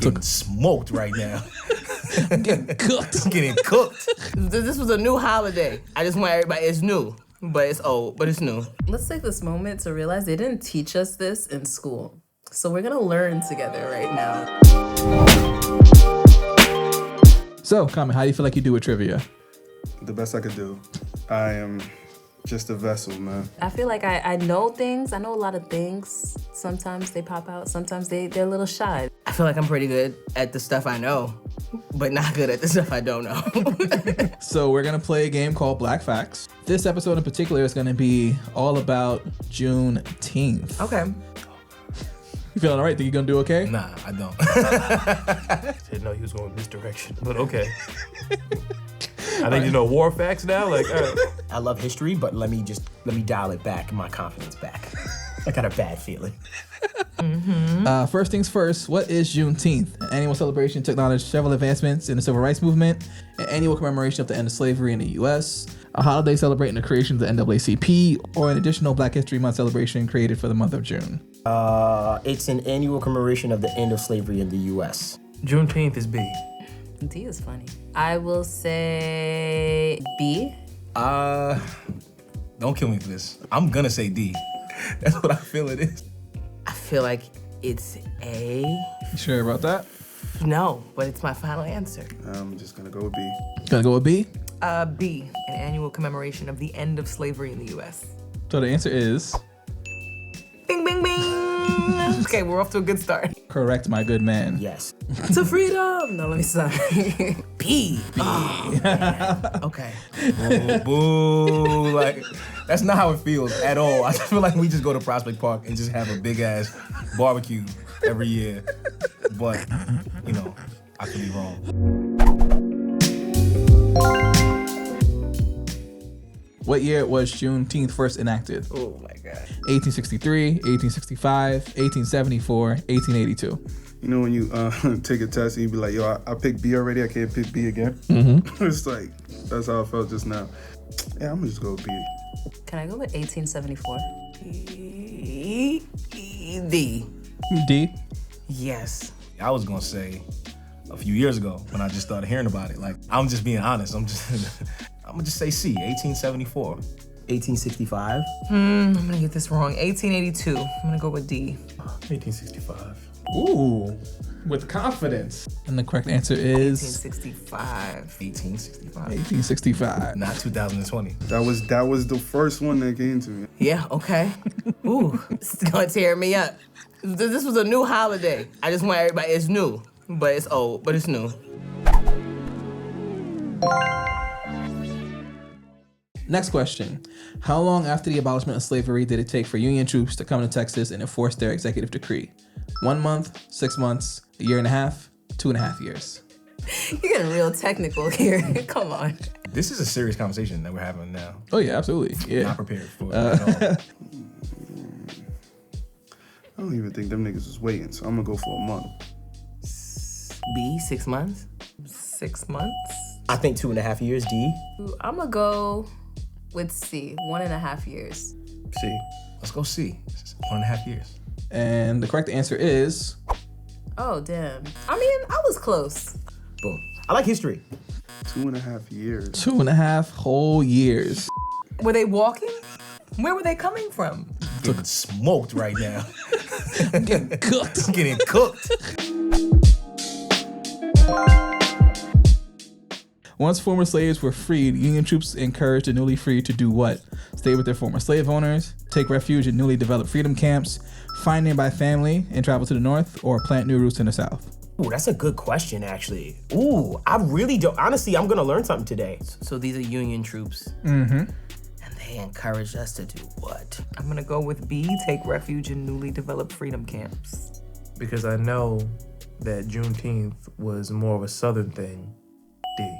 Getting smoked right now. Getting cooked. Getting cooked. This was a new holiday. I just want everybody, it's new, but it's old, but it's new. Let's take this moment to realize they didn't teach us this in school. So we're gonna learn together right now. So, Carmen, how do you feel like you do with trivia? The best I could do. I am just a vessel, man. I feel like I know things. I know a lot of things. Sometimes they pop out. Sometimes they're a little shy. I feel like I'm pretty good at the stuff I know, but not good at the stuff I don't know. So we're gonna play a game called Black Facts. This episode in particular is gonna be all about Juneteenth. Okay. You feeling all right? Think you're gonna do okay? Nah, I don't. Didn't know he was going this direction, but okay. I think you know war facts now. Like, all right. I love history, but let me dial it back, my confidence back. I got a bad feeling. First things first, what is Juneteenth? An annual celebration to acknowledge several advancements in the civil rights movement, an annual commemoration of the end of slavery in the U.S., a holiday celebrating the creation of the NAACP, or an additional Black History Month celebration created for the month of June. It's an annual commemoration of the end of slavery in the U.S. Juneteenth is B. D is funny. I will say B. Don't kill me for this. I'm gonna say D. That's what I feel it is. I feel like it's A. You sure about that? No, but it's my final answer. I'm just gonna go with B. Gonna go with B? B, an annual commemoration of the end of slavery in the U.S. So the answer is Bing, bing, bing. Okay, we're off to a good start. correct, my good man. Yes. To freedom. No, let me stop. B. Oh, man. Okay. Boo, boo. Like, that's not how it feels at all. I feel like we just go to Prospect Park and just have a big ass barbecue every year. But, you know, I could be wrong. What year was Juneteenth first enacted? Oh my God. 1863, 1865, 1874, 1882. You know when you take a test and you be like, yo, I picked B already, I can't pick B again? It's like, that's how I felt just now. Yeah, I'm gonna just go with B. Can I go with 1874? D. D? Yes. I was gonna say a few years ago when I just started hearing about it. Like, I'm just being honest. I'm gonna just say C, 1874. 1865. I'm gonna get this wrong. 1882. I'm gonna go with D. 1865. Ooh, with confidence. And the correct answer is 1865. 1865. 1865. Not 2020. That was the first one that came to me. Yeah, okay. Ooh, it's gonna tear me up. This was a new holiday. I just want everybody, it's new, but it's old, but it's new. Next question. How long after the abolishment of slavery did it take for Union troops to come to Texas and enforce their executive decree? 1 month, 6 months, a year and a half, 2.5 years. You're getting real technical here. Come on. This is a serious conversation that we're having now. Oh yeah, absolutely. Yeah. Not prepared for it at all. I don't even think them niggas was waiting, so I'm gonna go for a month. B, 6 months? 6 months? I think 2.5 years, D. I'm gonna go with C, 1.5 years. C. Let's go C. 1.5 years. And the correct answer is Oh, damn. I mean, I was close. Boom. I like history. 2.5 years. 2.5 whole years. Were they walking? Where were they coming from? Getting smoked right now. Getting cooked. Getting cooked. Once former slaves were freed, Union troops encouraged the newly freed to do what? Stay with their former slave owners, take refuge in newly developed freedom camps, find nearby family and travel to the north, or plant new roots in the south? Ooh, that's a good question, actually. Ooh, I really don't. Honestly, I'm gonna learn something today. So these are Union troops. Mm-hmm. And they encouraged us to do what? I'm gonna go with B, take refuge in newly developed freedom camps. Because I know that Juneteenth was more of a southern thing. D.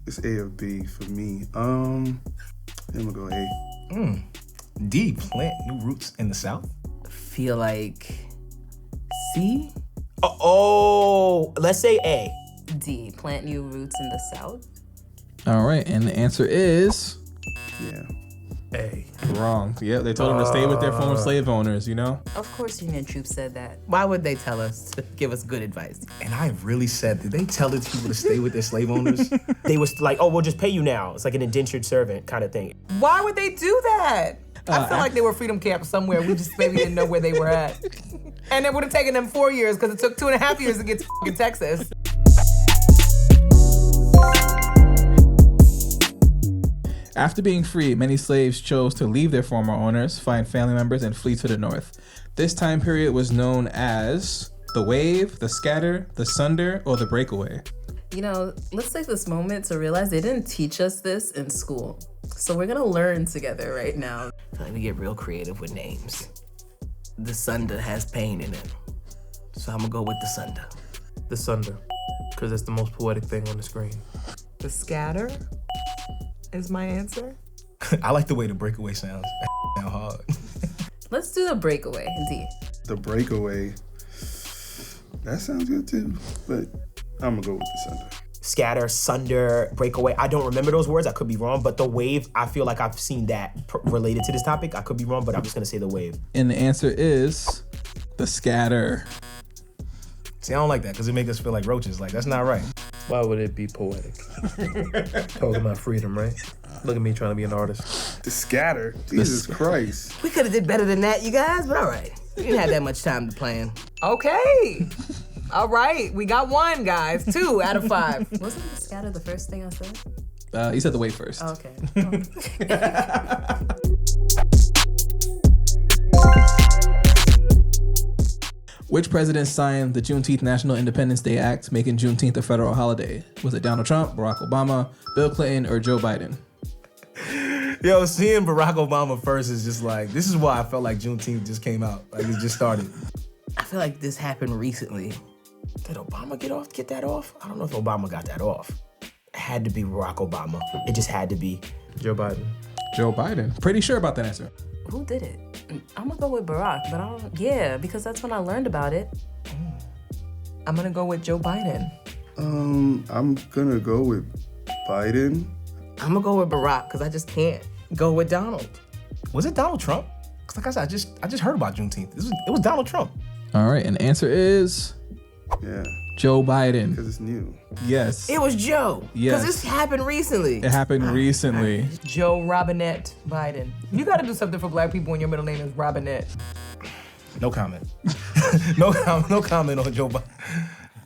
It's A or B for me. I'm gonna go A. D, plant new roots in the south. Feel like C? Oh, let's say A. D, plant new roots in the South. All right, and the answer is Yeah. A. Wrong. Yeah, they told them to stay with their former slave owners, you know? Of course, Union troops said that. Why would they tell us to give us good advice? And I really said, did they tell these people to stay with their slave owners? They was like, oh, we'll just pay you now. It's like an indentured servant kind of thing. Why would they do that? I feel like they were freedom camps somewhere. We just maybe didn't know where they were at. And it would have taken them 4 years because it took 2.5 years to get to fucking Texas. After being free, many slaves chose to leave their former owners, find family members, and flee to the north. This time period was known as the wave, the scatter, the sunder, or the breakaway. You know, let's take this moment to realize they didn't teach us this in school. So we're gonna learn together right now. I feel like we get real creative with names. The Sunder has pain in it. So I'm gonna go with the Sunder. The Sunder, because it's the most poetic thing on the screen. The scatter is my answer. I like the way the breakaway sounds. Sound hard. Let's do the breakaway, D. The breakaway. That sounds good too, but I'm gonna go with the Sunder. Scatter, sunder, breakaway. I don't remember those words. I could be wrong, but the wave, I feel like I've seen that related to this topic. I could be wrong, but I'm just gonna say the wave. And the answer is the scatter. See, I don't like that because it makes us feel like roaches. Like, that's not right. Why would it be poetic? Talking about freedom, right? Look at me trying to be an artist. The scatter. Jesus Christ. We could have did better than that, you guys, but all right. We didn't have that much time to plan. Okay. All right. We got one, guys. 2 out of 5. Wasn't the scatter the first thing I said? You said the wave first. Okay. Which president signed the Juneteenth National Independence Day Act, making Juneteenth a federal holiday? Was it Donald Trump, Barack Obama, Bill Clinton, or Joe Biden? Yo, seeing Barack Obama first is just like, this is why I felt like Juneteenth just came out. Like, it just started. I feel like this happened recently. Did Obama get that off? I don't know if Obama got that off. It had to be Barack Obama. It just had to be. Joe Biden. Joe Biden. Pretty sure about that answer. Who did it? I'm gonna go with Barack, but I don't, yeah, because that's when I learned about it. I'm going to go with Joe Biden. I'm gonna go with Biden. I'm gonna go with Barack because I just can't go with Donald. Was it Donald Trump? Because like I said, I just heard about Juneteenth. It was Donald Trump. All right, and the answer is Yeah, Joe Biden. because it's new. Yes. It was Joe. Yes. Because this happened recently. It happened recently. Joe Robinette Biden. You got to do something for black people when your middle name is Robinette. No comment. No comment on Joe Biden.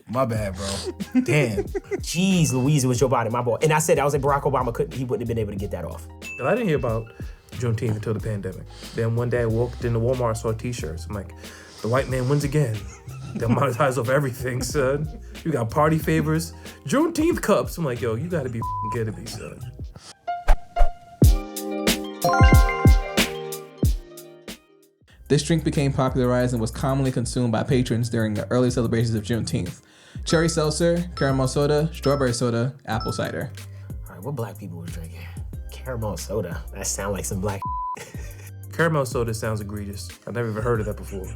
My bad, bro. Damn. Jeez Louise, it was Joe Biden, my boy. And I said, Barack Obama he wouldn't have been able to get that off. And I didn't hear about Juneteenth until the pandemic. Then one day I walked into Walmart and saw t-shirts. I'm like, the white man wins again. They'll monetize off everything, son. You got party favors, Juneteenth cups. I'm like, yo, you gotta be kidding me, son. This drink became popularized and was commonly consumed by patrons during the early celebrations of Juneteenth. Cherry seltzer, caramel soda, strawberry soda, apple cider. All right, what black people was drinking? Caramel soda. That sound like some black. Caramel soda sounds egregious. I've never even heard of that before.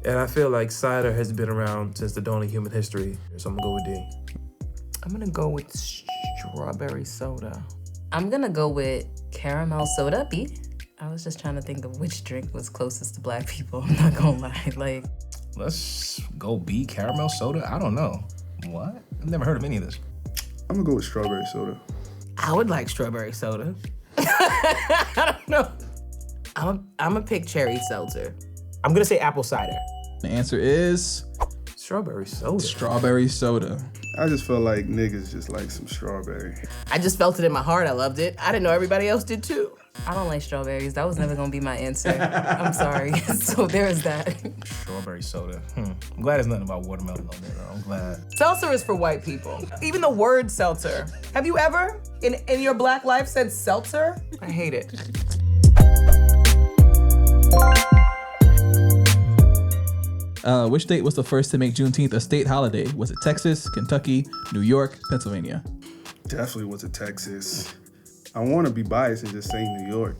And I feel like cider has been around since the dawn of human history. So I'm gonna go with D. I'm going to go with strawberry soda. I'm gonna go with caramel soda, B. I was just trying to think of which drink was closest to black people. I'm not gonna lie. Like, Let's go B, caramel soda? I don't know. What? I've never heard of any of this. I'm gonna go with strawberry soda. I would like strawberry soda. I don't know. I'm gonna pick cherry seltzer. I'm gonna say apple cider. The answer is Strawberry soda. strawberry soda. I just felt like niggas just like some strawberry. I just felt it in my heart. I loved it. I didn't know everybody else did too. I don't like strawberries. That was never gonna be my answer. I'm sorry. So there is that. Strawberry soda. I'm glad there's nothing about watermelon on there, though. I'm glad. Seltzer is for white people. Even the word seltzer. Have you ever, in your black life, said seltzer? I hate it. Which state was the first to make Juneteenth a state holiday? Was it Texas, Kentucky, New York, Pennsylvania? Definitely was a Texas. I want to be biased and just say New York.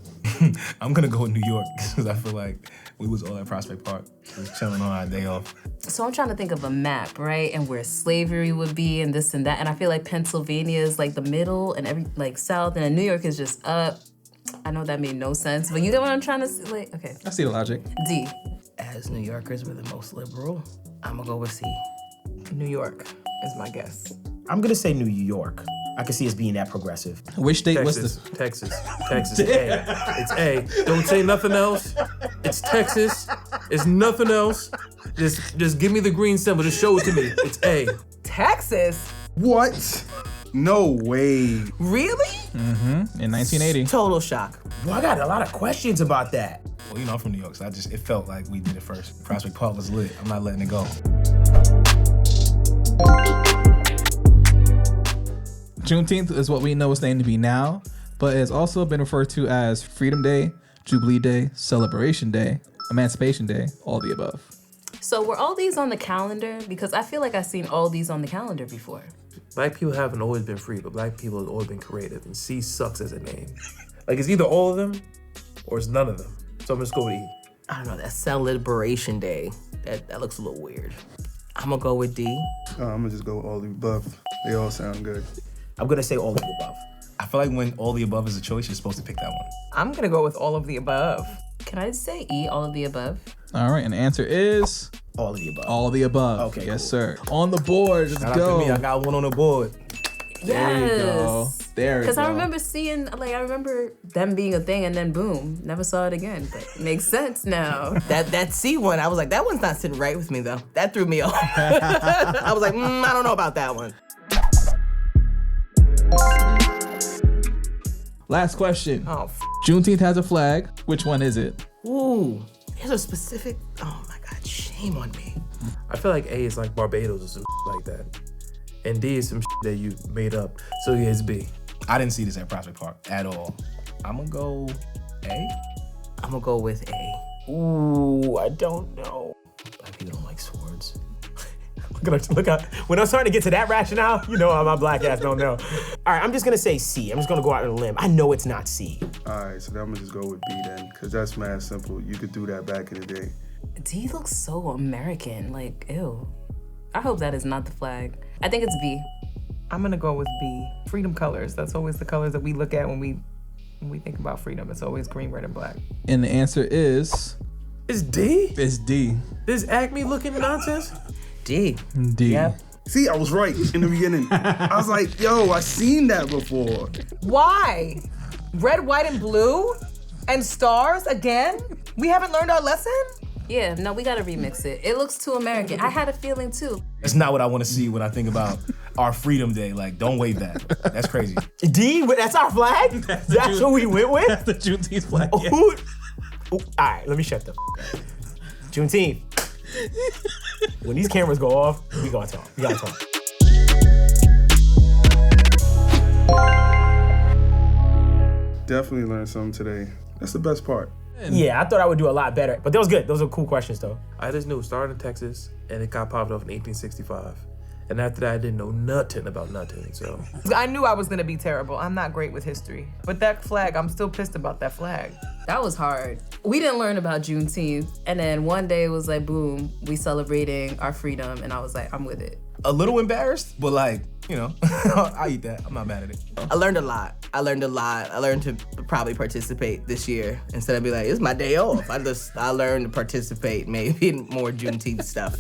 I'm gonna go with New York because I feel like we was all at Prospect Park, just chilling on our day off. So I'm trying to think of a map, right? And where slavery would be and this and that. And I feel like Pennsylvania is like the middle and like south, and then New York is just up. I know that made no sense, but you get what I'm trying to say? Like, okay. I see the logic. D. As New Yorkers, we're the most liberal. I'm gonna go with C. New York is my guess. I'm gonna say New York. I can see us being that progressive. Which state? Texas. What's Texas. A. It's A. Don't say nothing else. It's Texas. It's nothing else. Just give me the green symbol. Just show it to me. It's A. Texas? What? No way. Really? in 1980? Total shock. Well, I got a lot of questions about that. Well, you know, I'm from New York, so it felt like we did it first. Prospect Park was lit. I'm not letting it go. Juneteenth is what we know it's named to be now, but it has also been referred to as Freedom Day, Jubilee Day, Celebration Day, Emancipation Day, all the above. So were all these on the calendar? Because I feel like I've seen all these on the calendar before. Black people haven't always been free, but black people have always been creative, and C sucks as a name. Like, it's either all of them or it's none of them. So I'm just going with E. I don't know, that Celebration Day, that looks a little weird. I'm gonna go with D. I'm gonna just go with all the above. They all sound good. I'm gonna say all of the above. I feel like when all the above is a choice, you're supposed to pick that one. I'm gonna go with all of the above. Can I say E, all of the above? All right, and the answer is All of the above. all the above. Okay, yes, cool. sir. On the board, let's Shout go. out to me, I got one on the board. There you go. Yes. There you Because go. I remember seeing, like, I remember them being a thing and then boom, never saw it again. But it makes sense now. That C one, I was like, that one's not sitting right with me though. That threw me off. I was like, I don't know about that one. Last question. Oh, Juneteenth has a flag. Which one is it? Ooh, there's a specific, oh my God, shame on me. I feel like A is like Barbados or some like that. And D is some that you made up. So yeah, it's B. I didn't see this at Prospect Park at all. I'm gonna go A. I'm gonna go with A. Ooh, I don't know. Black people don't like swords. Look out. When I'm starting to get to that rationale, you know my black ass don't know. All right, I'm just gonna say C. I'm just gonna go out on a limb. I know it's not C. All right, so then I'm gonna just go with B then, because that's mad simple. You could do that back in the day. D looks so American. Like, ew. I hope that is not the flag. I think it's B. I'm gonna go with B. Freedom colors. That's always the colors that we look at when we think about freedom. It's always green, red, and black. And the answer is It's D? it's D. This Acme looking nonsense? D. D. Yep. See, I was right in the beginning. I was like, yo, I seen that before. Why? Red, white, and blue? And stars again? We haven't learned our lesson? Yeah, no, we gotta remix it. It looks too American. I had a feeling too. That's not what I want to see when I think about our Freedom Day. Like, don't wave that. That's crazy. D, that's our flag? That's what we went with? The Juneteenth flag. yeah. Ooh, all right, let me shut the up. Juneteenth. When these cameras go off, we gotta talk. We gotta talk. Definitely learned something today. That's the best part. Yeah, I thought I would do a lot better, but that was good. Those are cool questions, though. I just knew it started in Texas and it got popped off in 1865. And after that, I didn't know nothing about nothing, so. I knew I was gonna be terrible. I'm not great with history. But that flag, I'm still pissed about that flag. That was hard. We didn't learn about Juneteenth. And then one day it was like, boom, we celebrating our freedom. And I was like, I'm with it. A little embarrassed, but like, you know, I eat that. I'm not mad at it. I learned a lot. I learned to probably participate this year instead of be like, it's my day off. I learned to participate maybe in more Juneteenth stuff.